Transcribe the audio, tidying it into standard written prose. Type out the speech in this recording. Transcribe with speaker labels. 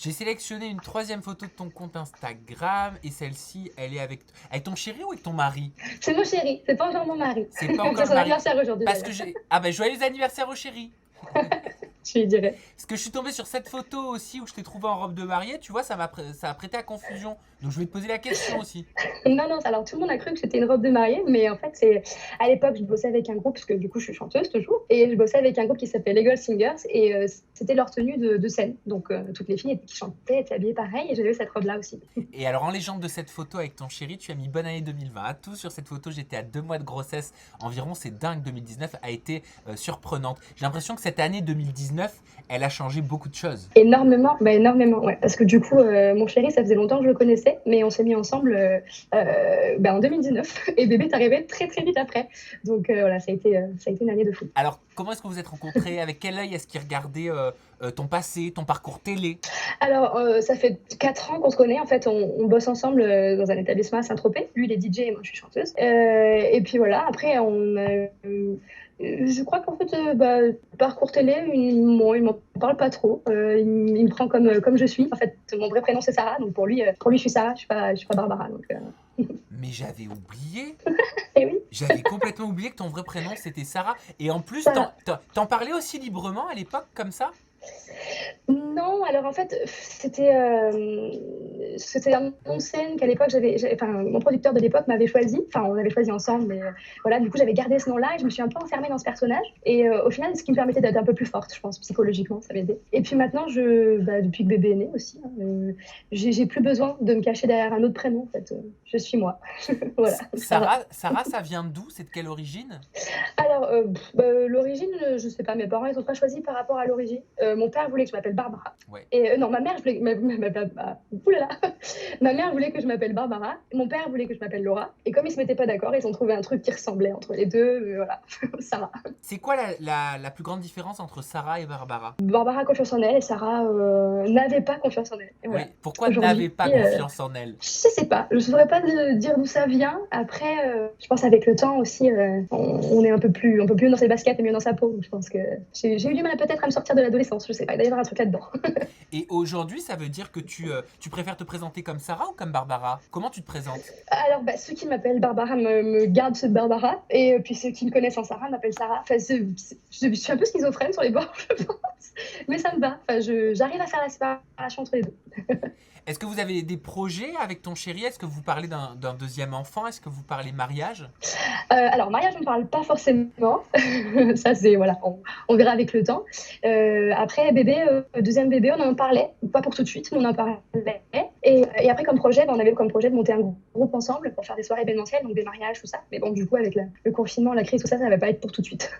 Speaker 1: J'ai sélectionné une troisième photo de ton compte Instagram et celle-ci, elle est avec ton chéri ou avec ton mari?
Speaker 2: C'est mon chéri, c'est pas encore mon mari.
Speaker 1: C'est pas
Speaker 2: C'est
Speaker 1: encore le
Speaker 2: son
Speaker 1: mari.
Speaker 2: anniversaire aujourd'hui
Speaker 1: Parce que
Speaker 2: d'ailleurs.
Speaker 1: j'ai... Ah bah joyeux anniversaire au chéri.
Speaker 2: Je lui dirais.
Speaker 1: Parce que je suis tombé sur cette photo aussi où je t'ai trouvé en robe de mariée, tu vois, ça a prêté à confusion. Donc je vais te poser la question aussi.
Speaker 2: Non, non, alors tout le monde a cru que c'était une robe de mariée, mais en fait, c'est à l'époque, je bossais avec un groupe, parce que du coup, je suis chanteuse toujours, et je bossais avec un groupe qui s'appelle Legal Singers, et c'était leur tenue de scène. Donc, toutes les filles qui chantaient étaient habillées pareil, et j'avais cette robe-là aussi.
Speaker 1: Et alors en légende de cette photo avec ton chéri, tu as mis bonne année 2020 à tout sur cette photo. J'étais à 2 mois de grossesse environ. C'est dingue, 2019 a été surprenante. J'ai l'impression que cette année 2019, elle a changé beaucoup de choses.
Speaker 2: Énormément, bah énormément, ouais. Parce que du coup, mon chéri, ça faisait longtemps que je le connaissais, mais on s'est mis ensemble bah, en 2019, et bébé est arrivé très très vite après. Donc voilà, ça a été une année de fou.
Speaker 1: Alors comment est-ce que vous êtes rencontrés? Avec quel œil est-ce qu'il regardait ton passé, ton parcours télé?
Speaker 2: Alors, ça fait 4 ans qu'on se connaît. En fait, on bosse ensemble dans un établissement à Saint-Tropez. Lui, il est DJ et moi, je suis chanteuse. Et puis voilà, après, je crois qu'en fait, bah, parcours télé, il m'en parle pas trop. Il me prend comme je suis. En fait, mon vrai prénom, c'est Sarah. Donc pour lui je suis Sarah, je suis pas Barbara. Donc,
Speaker 1: Mais j'avais oublié.
Speaker 2: et oui,
Speaker 1: J'avais complètement oublié que ton vrai prénom c'était Sarah. Et en plus,
Speaker 2: Sarah.
Speaker 1: t'en parlais aussi librement à l'époque comme ça?
Speaker 2: Non, alors en fait, c'était un nom de scène qu'à l'époque, enfin, mon producteur de l'époque m'avait choisi. Enfin, on avait choisi ensemble, mais voilà, du coup, j'avais gardé ce nom-là et je me suis un peu enfermée dans ce personnage. Et au final, ce qui me permettait d'être un peu plus forte, je pense, psychologiquement, ça m'aidait. Et puis maintenant, bah, depuis que bébé est né aussi, hein, j'ai plus besoin de me cacher derrière un autre prénom. En fait, je suis moi. Voilà, Sarah.
Speaker 1: Sarah, ça vient d'où? C'est de quelle origine?
Speaker 2: Alors, bah, l'origine, je sais pas, mes parents, ils ont pas choisi par rapport à l'origine. Mon père voulait que je m'appelle Barbara.
Speaker 1: Ouais.
Speaker 2: Et non, ma mère, oulala. Ma mère voulait que je m'appelle Barbara. Mon père voulait que je m'appelle Laura. Et comme ils se mettaient pas d'accord, ils ont trouvé un truc qui ressemblait entre les deux. Voilà, Sarah.
Speaker 1: C'est quoi la plus grande différence entre Sarah et Barbara?
Speaker 2: Barbara a confiance en elle et Sarah n'avait pas confiance en elle. Et
Speaker 1: Oui.
Speaker 2: voilà.
Speaker 1: Pourquoi
Speaker 2: Aujourd'hui,
Speaker 1: n'avait pas confiance en elle?
Speaker 2: je sais pas. Je saurais pas dire d'où ça vient. Après, je pense avec le temps aussi, on est un peu plus dans ses baskets et mieux dans sa peau. Donc, je pense que j'ai eu du mal peut-être à me sortir de l'adolescence. Je sais pas. Il doit y avoir un truc là-dedans.
Speaker 1: Et aujourd'hui, ça veut dire que tu préfères te présenter comme Sarah ou comme Barbara? Comment tu te présentes?
Speaker 2: Alors, bah, ceux qui m'appellent Barbara me gardent ce Barbara, et puis ceux qui me connaissent en Sarah m'appellent Sarah. Enfin, je suis un peu schizophrène sur les bords, je pense, mais ça me va. Enfin, j'arrive à faire la séparation entre les deux.
Speaker 1: Est-ce que vous avez des projets avec ton chéri? Est-ce que vous parlez d'un deuxième enfant? Est-ce que vous parlez mariage?
Speaker 2: Alors, mariage, on ne parle pas forcément. Ça, c'est, voilà, on verra avec le temps. Après, bébé, deuxième bébé, on en parlait. Pas pour tout de suite, mais on en parlait. Et après, comme projet, on avait comme projet de monter un groupe ensemble pour faire des soirées événementielles, donc des mariages, tout ça. Mais bon, du coup, avec le confinement, la crise, tout ça, ça ne va pas être pour tout de suite.